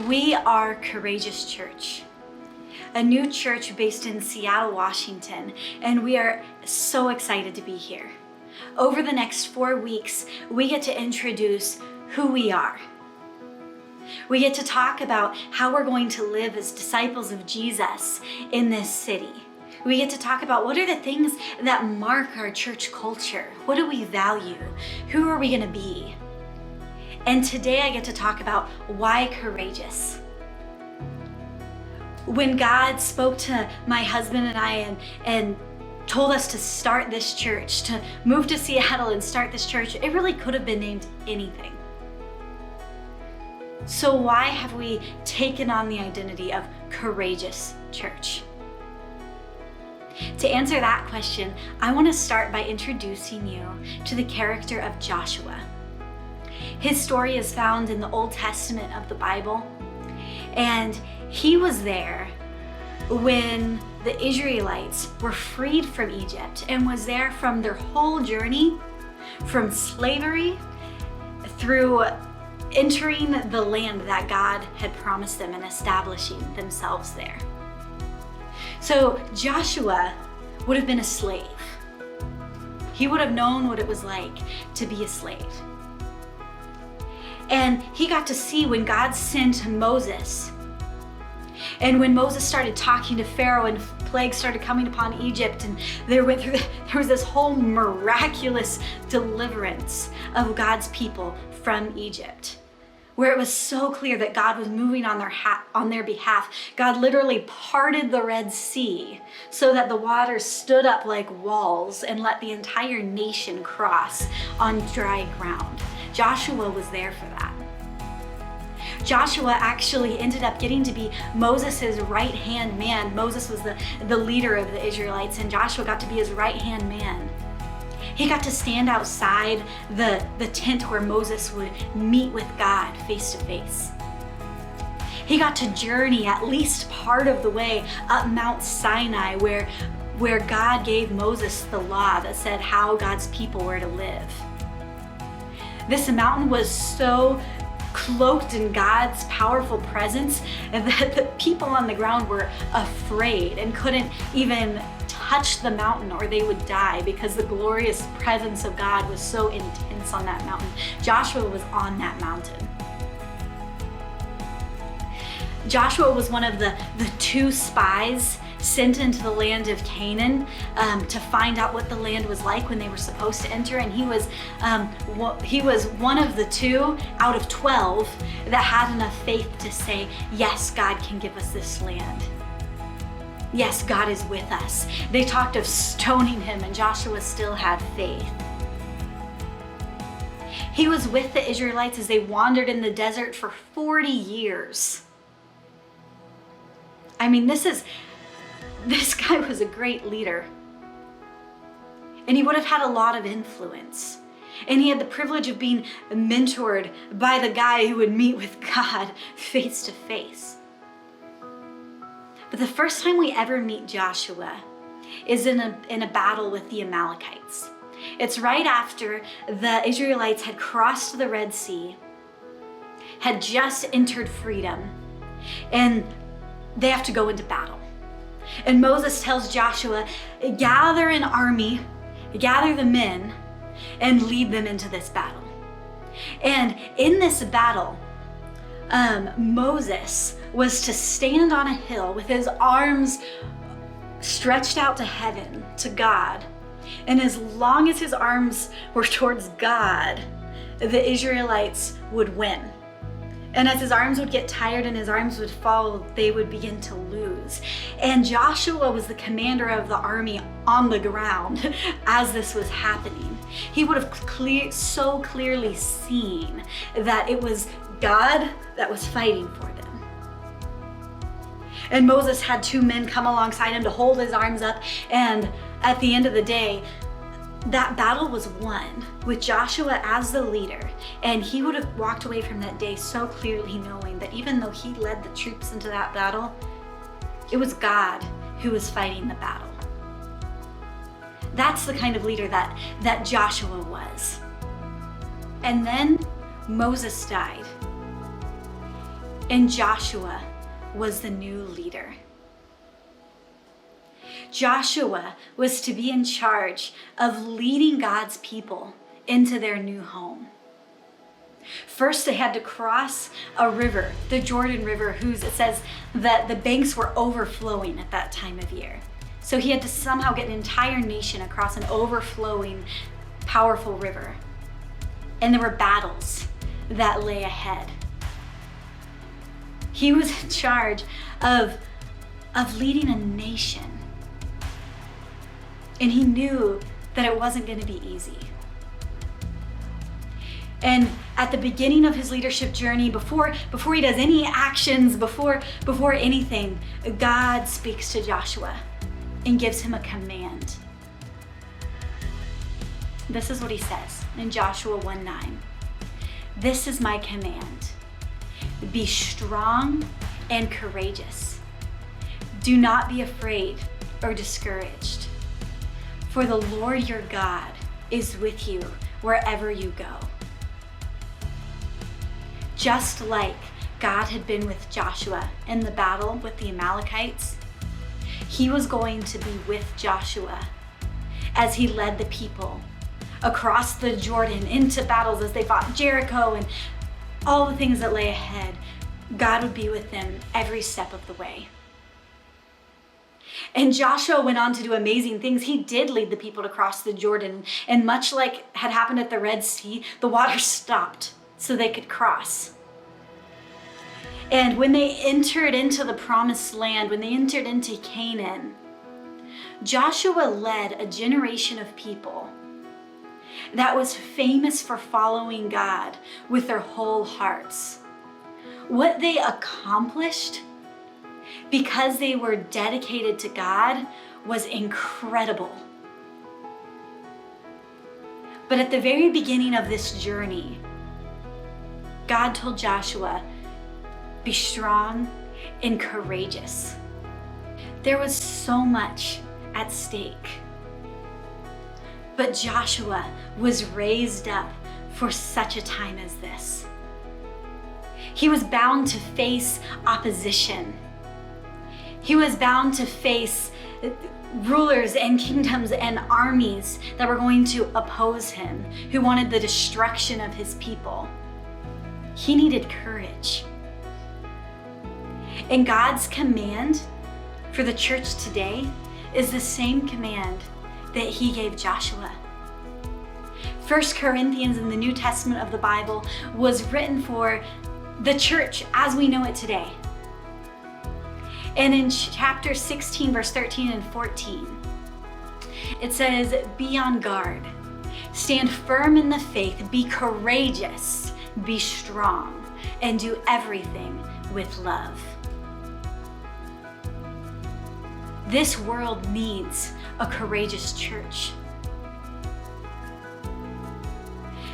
We are Courageous Church, a new church based in Seattle, Washington, and we are so excited to be here. Over the next 4 weeks, we get to introduce who we are. We get to talk about how we're going to live as disciples of Jesus in this city. We get to talk about what are the things that mark our church culture. What do we value? Who are we going to be? And today I get to talk about why courageous. When God spoke to my husband and I and told us to start this church, to move to Seattle and start this church, it really could have been named anything. So why have we taken on the identity of Courageous Church? To answer that question, I want to start by introducing you to the character of Joshua. His story is found in the Old Testament of the Bible, and he was there when the Israelites were freed from Egypt and was there from their whole journey from slavery through entering the land that God had promised them and establishing themselves there. So Joshua would have been a slave. He would have known what it was like to be a slave. And he got to see when God sent Moses. And when Moses started talking to Pharaoh and plagues started coming upon Egypt, and there was this whole miraculous deliverance of God's people from Egypt, where it was so clear that God was moving on their behalf. God literally parted the Red Sea so that the waters stood up like walls and let the entire nation cross on dry ground. Joshua was there for that. Joshua actually ended up getting to be Moses' right-hand man. Moses was the leader of the Israelites, and Joshua got to be his right-hand man. He got to stand outside the tent where Moses would meet with God face to face. He got to journey at least part of the way up Mount Sinai where God gave Moses the law that said how God's people were to live. This mountain was so cloaked in God's powerful presence that the people on the ground were afraid and couldn't even touch the mountain or they would die because the glorious presence of God was so intense on that mountain. Joshua was on that mountain. Joshua was one of the two spies sent into the land of Canaan to find out what the land was like when they were supposed to enter, and he was one of the 2 out of 12 that had enough faith to say, yes, God can give us this land. Yes, God is with us. They talked of stoning him, and Joshua still had faith. He was with the Israelites as they wandered in the desert for 40 years. I mean, this guy was a great leader. And he would have had a lot of influence. And he had the privilege of being mentored by the guy who would meet with God face to face. But the first time we ever meet Joshua is in a battle with the Amalekites. It's right after the Israelites had crossed the Red Sea, had just entered freedom, and they have to go into battle. And Moses tells Joshua, gather an army, gather the men, and lead them into this battle. And in this battle, Moses was to stand on a hill with his arms stretched out to heaven, to God. And as long as his arms were towards God, the Israelites would win. And as his arms would get tired and his arms would fall, they would begin to lose. And Joshua was the commander of the army on the ground as this was happening. He would have so clearly seen that it was God that was fighting for them. And Moses had 2 men come alongside him to hold his arms up. And at the end of the day, that battle was won with Joshua as the leader, and he would have walked away from that day so clearly knowing that even though he led the troops into that battle, it was God who was fighting the battle. That's the kind of leader that Joshua was. And then Moses died. And Joshua was the new leader. Joshua was to be in charge of leading God's people into their new home. First, they had to cross a river, the Jordan River, it says that the banks were overflowing at that time of year. So he had to somehow get an entire nation across an overflowing, powerful river. And there were battles that lay ahead. He was in charge of leading a nation. And he knew that it wasn't going to be easy. And at the beginning of his leadership journey, before he does any actions, before anything, God speaks to Joshua and gives him a command. This is what he says in Joshua 1:9. This is my command. Be strong and courageous. Do not be afraid or discouraged. For the Lord your God is with you wherever you go. Just like God had been with Joshua in the battle with the Amalekites, he was going to be with Joshua as he led the people across the Jordan into battles as they fought Jericho and all the things that lay ahead. God would be with them every step of the way. And Joshua went on to do amazing things. He did lead the people to cross the Jordan. And much like had happened at the Red Sea, the water stopped so they could cross. And when they entered into the promised land, when they entered into Canaan, Joshua led a generation of people that was famous for following God with their whole hearts. What they accomplished, because they were dedicated to God, was incredible. But at the very beginning of this journey, God told Joshua, be strong and courageous. There was so much at stake. But Joshua was raised up for such a time as this. He was bound to face opposition. He was bound to face rulers and kingdoms and armies that were going to oppose him, who wanted the destruction of his people. He needed courage. And God's command for the church today is the same command that he gave Joshua. 1 Corinthians in the New Testament of the Bible was written for the church as we know it today. And in chapter 16, verse 13 and 14, it says, be on guard, stand firm in the faith, be courageous, be strong, and do everything with love. This world needs a courageous church.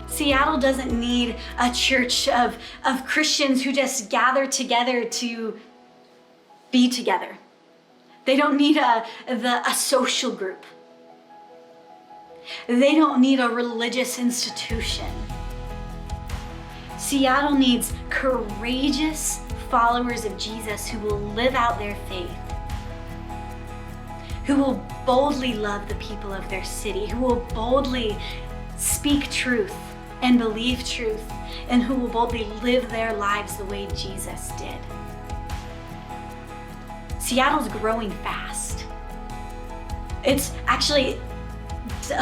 Seattle doesn't need a church of Christians who just gather together to be together. They don't need a social group. They don't need a religious institution. Seattle needs courageous followers of Jesus who will live out their faith, who will boldly love the people of their city, who will boldly speak truth and believe truth, and who will boldly live their lives the way Jesus did. Seattle's growing fast. It's actually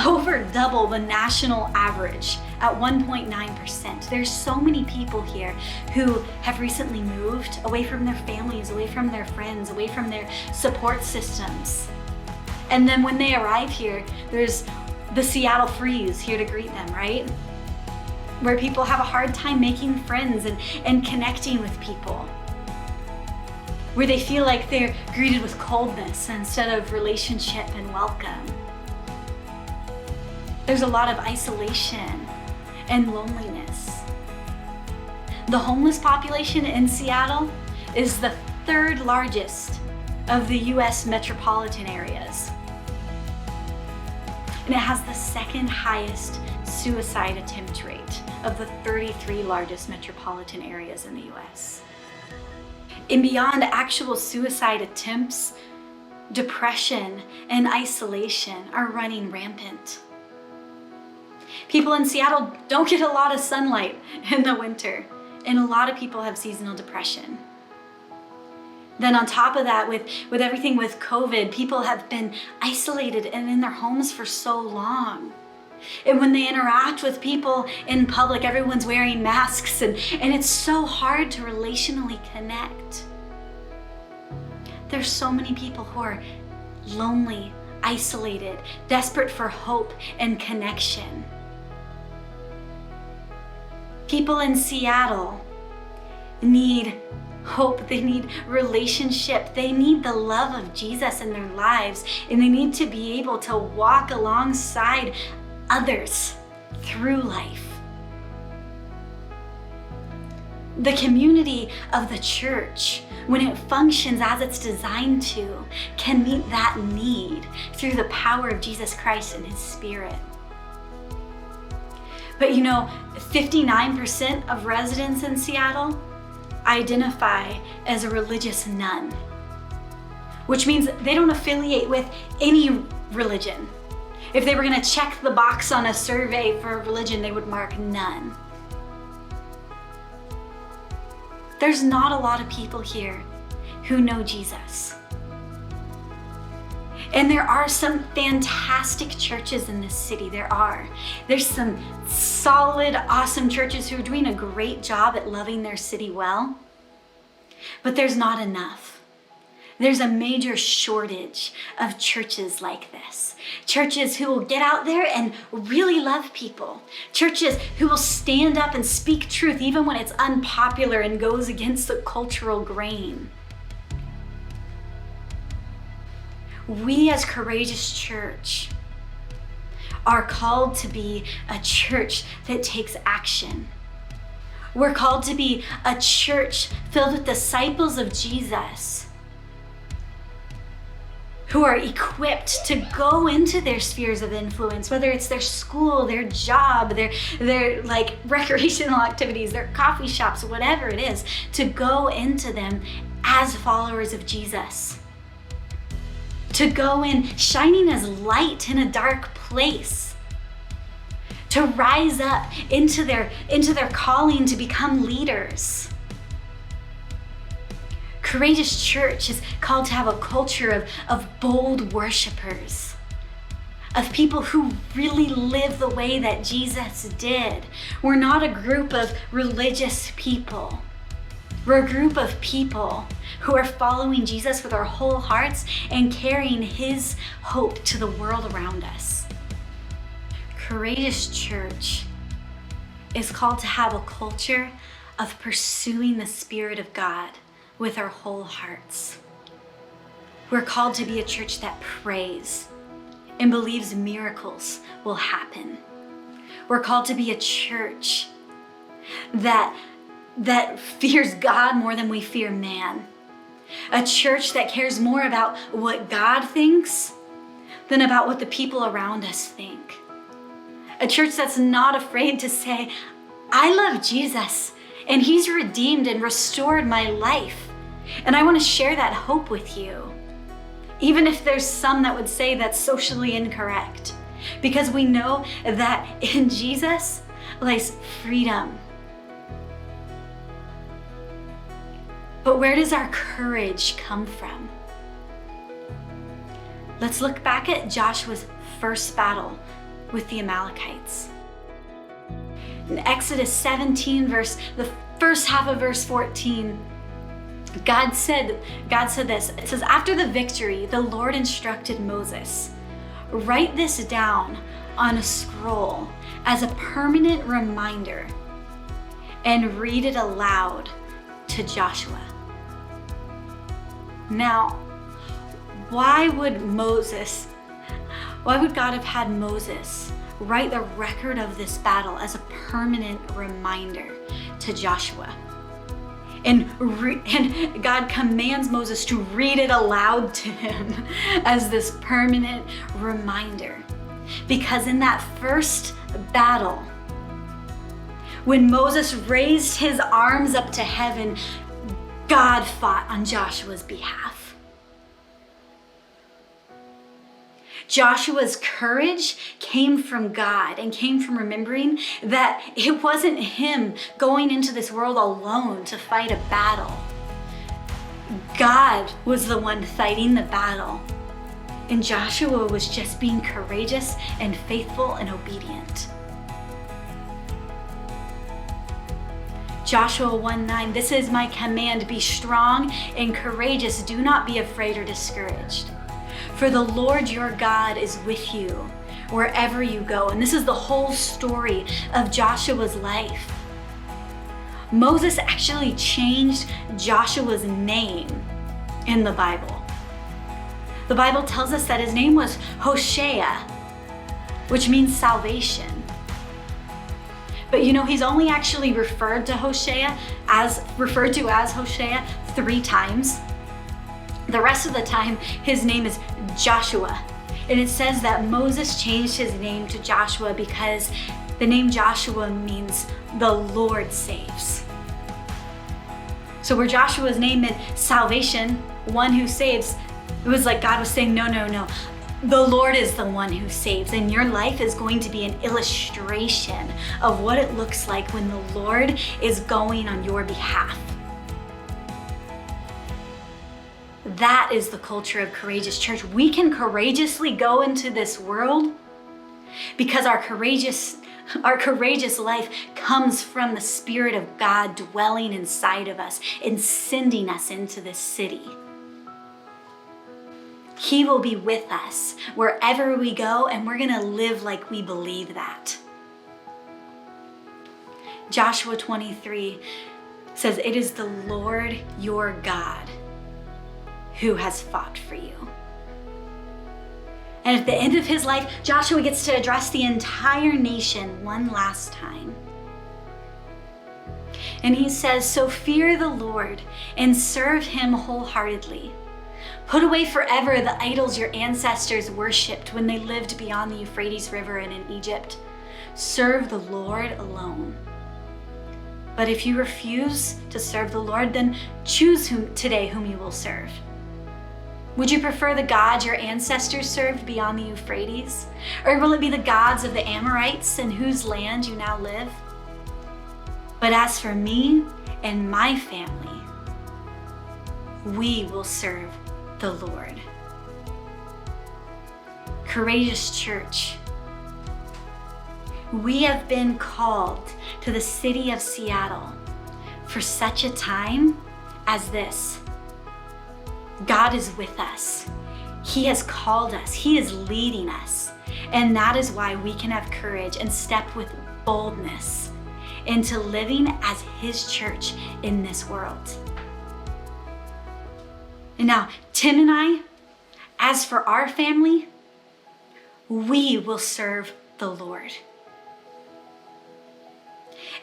over double the national average at 1.9%. There's so many people here who have recently moved away from their families, away from their friends, away from their support systems. And then when they arrive here, there's the Seattle freeze here to greet them, right? Where people have a hard time making friends and connecting with people. Where they feel like they're greeted with coldness instead of relationship and welcome. There's a lot of isolation and loneliness. The homeless population in Seattle is the third largest of the US metropolitan areas. And it has the second highest suicide attempt rate of the 33 largest metropolitan areas in the US. And beyond actual suicide attempts, depression and isolation are running rampant. People in Seattle don't get a lot of sunlight in the winter, and a lot of people have seasonal depression. Then on top of that, with everything with COVID, people have been isolated and in their homes for so long. And when they interact with people in public, everyone's wearing masks, and it's so hard to relationally connect. There's so many people who are lonely, isolated, desperate for hope and connection. People in Seattle need hope, they need relationship, they need the love of Jesus in their lives, and they need to be able to walk alongside others through life. The community of the church, when it functions as it's designed to, can meet that need through the power of Jesus Christ and His Spirit. But 59% of residents in Seattle identify as a religious none, which means they don't affiliate with any religion. If they were going to check the box on a survey for a religion, they would mark none. There's not a lot of people here who know Jesus. And there are some fantastic churches in this city. There's some solid, awesome churches who are doing a great job at loving their city well. But there's not enough. There's a major shortage of churches like this. Churches who will get out there and really love people. Churches who will stand up and speak truth even when it's unpopular and goes against the cultural grain. We as Courageous Church are called to be a church that takes action. We're called to be a church filled with disciples of Jesus who are equipped to go into their spheres of influence, whether it's their school, their job, their like recreational activities, their coffee shops, whatever it is, to go into them as followers of Jesus. To go in shining as light in a dark place. To rise up into their calling to become leaders. Courageous Church is called to have a culture of bold worshipers, of people who really live the way that Jesus did. We're not a group of religious people. We're a group of people who are following Jesus with our whole hearts and carrying His hope to the world around us. Courageous Church is called to have a culture of pursuing the Spirit of God with our whole hearts. We're called to be a church that prays and believes miracles will happen. We're called to be a church that fears God more than we fear man. A church that cares more about what God thinks than about what the people around us think. A church that's not afraid to say, I love Jesus and He's redeemed and restored my life. And I want to share that hope with you. Even if there's some that would say that's socially incorrect. Because we know that in Jesus lies freedom. But where does our courage come from? Let's look back at Joshua's first battle with the Amalekites. In Exodus 17, the first half of verse 14, God said this. It says, after the victory, the Lord instructed Moses, write this down on a scroll as a permanent reminder and read it aloud to Joshua. Now, why would God have had Moses write the record of this battle as a permanent reminder to Joshua? And God commands Moses to read it aloud to him as this permanent reminder. Because in that first battle, when Moses raised his arms up to heaven, God fought on Joshua's behalf. Joshua's courage came from God and came from remembering that it wasn't him going into this world alone to fight a battle. God was the one fighting the battle, and Joshua was just being courageous and faithful and obedient. Joshua 1:9, this is my command, be strong and courageous, do not be afraid or discouraged. For the Lord your God is with you wherever you go. And this is the whole story of Joshua's life. Moses actually changed Joshua's name in the Bible. The Bible tells us that his name was Hoshea, which means salvation. But you know, he's only actually referred to as Hoshea 3 times. The rest of the time, his name is Joshua. And it says that Moses changed his name to Joshua because the name Joshua means the Lord saves. So where Joshua's name meant salvation, one who saves, it was like God was saying, no. The Lord is the one who saves, and your life is going to be an illustration of what it looks like when the Lord is going on your behalf. That is the culture of Courageous Church. We can courageously go into this world because our courageous life comes from the Spirit of God dwelling inside of us and sending us into this city. He will be with us wherever we go, and we're going to live like we believe that. Joshua 23 says, it is the Lord your God who has fought for you. And at the end of his life, Joshua gets to address the entire nation one last time. And he says, so fear the Lord and serve him wholeheartedly. Put away forever the idols your ancestors worshipped when they lived beyond the Euphrates River and in Egypt. Serve the Lord alone. But if you refuse to serve the Lord, then choose today whom you will serve. Would you prefer the gods your ancestors served beyond the Euphrates? Or will it be the gods of the Amorites in whose land you now live? But as for me and my family, we will serve the Lord. Courageous Church, we have been called to the city of Seattle for such a time as this. God is with us. He has called us. He is leading us. And that is why we can have courage and step with boldness into living as his church in this world. And now, Tim and I, as for our family, we will serve the Lord.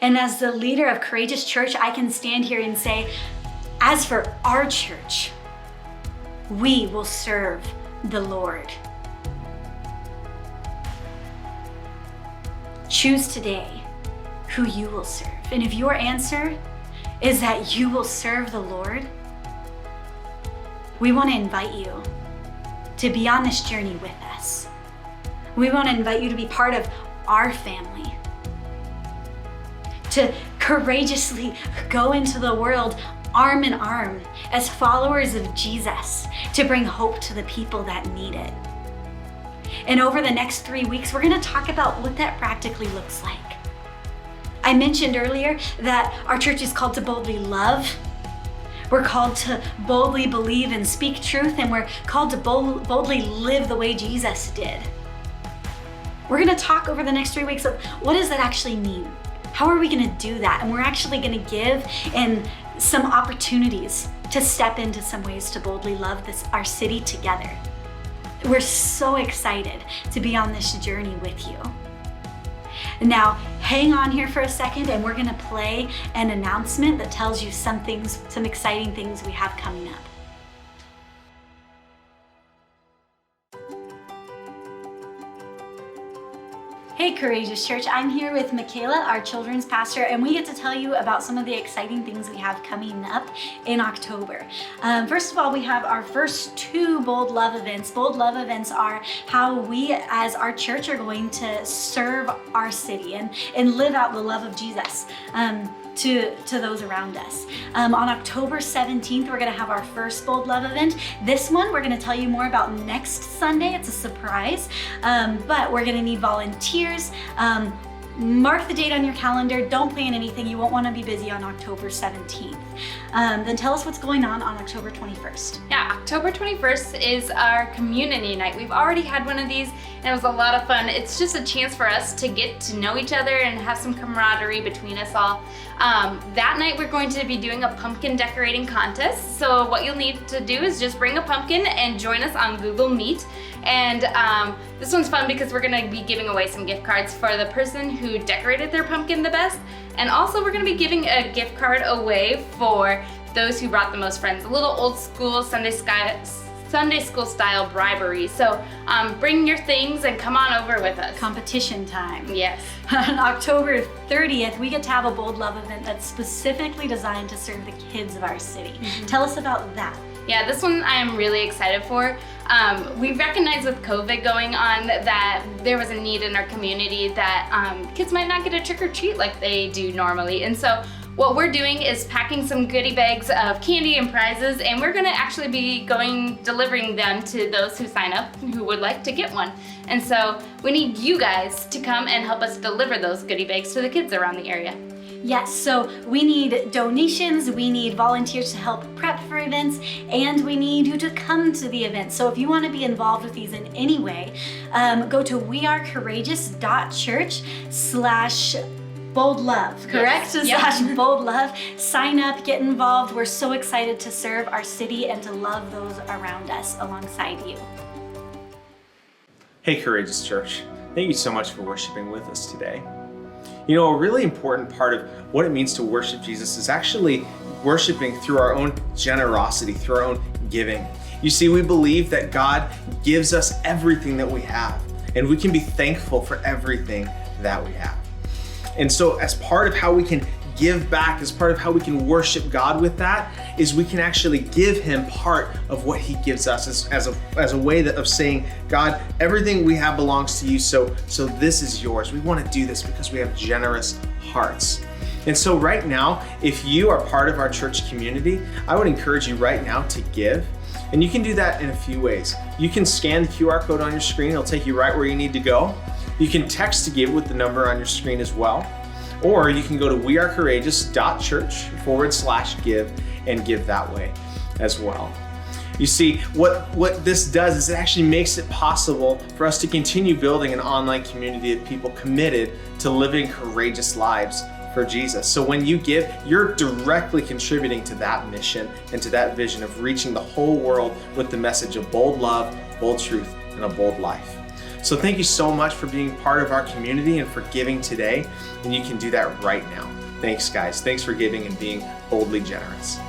And as the leader of Courageous Church, I can stand here and say, as for our church, we will serve the Lord. Choose today who you will serve. And if your answer is that you will serve the Lord, we want to invite you to be on this journey with us. We want to invite you to be part of our family, to courageously go into the world arm in arm as followers of Jesus to bring hope to the people that need it. And over the next 3 weeks, we're going to talk about what that practically looks like. I mentioned earlier that our church is called to boldly love. We're called to boldly believe and speak truth, and we're called to boldly live the way Jesus did. We're going to talk over the next 3 weeks of what does that actually mean? How are we going to do that? And we're actually going to give in some opportunities to step into some ways to boldly love our city together. We're so excited to be on this journey with you. Now, hang on here for a second, and we're going to play an announcement that tells you some exciting things we have coming up. Hey Courageous Church. I'm here with Michaela, our children's pastor, and we get to tell you about some of the exciting things we have coming up in October. First of all, we have our first 2 Bold Love events. Bold Love events are how we as our church are going to serve our city and live out the love of Jesus to those around us. On October 17th, we're gonna have our first Bold Love event. This one, we're gonna tell you more about next Sunday. It's a surprise, but we're gonna need volunteers. Mark the date on your calendar. Don't plan anything. You won't want to be busy on October 17th. Then tell us what's going on October 21st. Yeah, October 21st is our community night. We've already had one of these and it was a lot of fun. It's just a chance for us to get to know each other and have some camaraderie between us all. That night we're going to be doing a pumpkin decorating contest. So what you'll need to do is just bring a pumpkin and join us on Google Meet. And this one's fun because we're gonna be giving away some gift cards for the person who decorated their pumpkin the best. And also we're gonna be giving a gift card away for those who brought the most friends. A little old school Sunday school style bribery. So bring your things and come on over with us. Competition time. Yes. On October 30th, we get to have a Bold Love event that's specifically designed to serve the kids of our city. Tell us about that. Yeah, this one I am really excited for. We recognized with COVID going on that there was a need in our community that kids might not get a trick or treat like they do normally. And so what we're doing is packing some goodie bags of candy and prizes, and we're gonna actually be delivering them to those who sign up who would like to get one. And so we need you guys to come and help us deliver those goodie bags to the kids around the area. Yes, so we need donations, we need volunteers to help prep for events, and we need you to come to the event. So if you want to be involved with these in any way, go to wearecourageous.church/Bold Love, correct? Yes. Yep. /Bold Love. Sign up, get involved. We're so excited to serve our city and to love those around us alongside you. Hey Courageous Church, thank you so much for worshiping with us today. You know, a really important part of what it means to worship Jesus is actually worshiping through our own generosity, through our own giving. You see, we believe that God gives us everything that we have, and we can be thankful for everything that we have. And so as part of how we can give back, as part of how we can worship God with that, is we can actually give him part of what he gives us as a way of saying, God, everything we have belongs to you, so this is yours. We want to do this because we have generous hearts. And so right now, if you are part of our church community, I would encourage you right now to give. And you can do that in a few ways. You can scan the QR code on your screen. It'll take you right where you need to go. You can text to give with the number on your screen as well. Or you can go to wearecourageous.church/give and give that way as well. You see, what this does is it actually makes it possible for us to continue building an online community of people committed to living courageous lives for Jesus. So when you give, you're directly contributing to that mission and to that vision of reaching the whole world with the message of bold love, bold truth, and a bold life. So thank you so much for being part of our community and for giving today. And you can do that right now. Thanks, guys. Thanks for giving and being boldly generous.